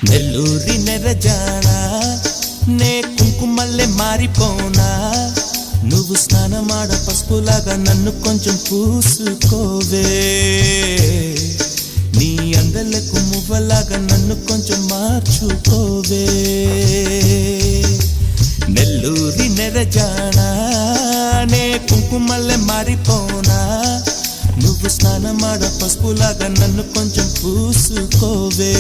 నెల్లూరి నెరజానా నే కుంకుమల్లె మారిపోనా నువ్వు స్నానమాడ పసుపులాగా నన్ను కొంచెం పూసుకోవే నీ అందలకు మువ్వలాగా నన్ను కొంచెం మార్చుకోవే నెల్లూరి నెరజానా నే కుంకుమల్లె మారిపోనా నువ్వు స్నానమాడ పసుపులాగా నన్ను కొంచెం పూసుకోవే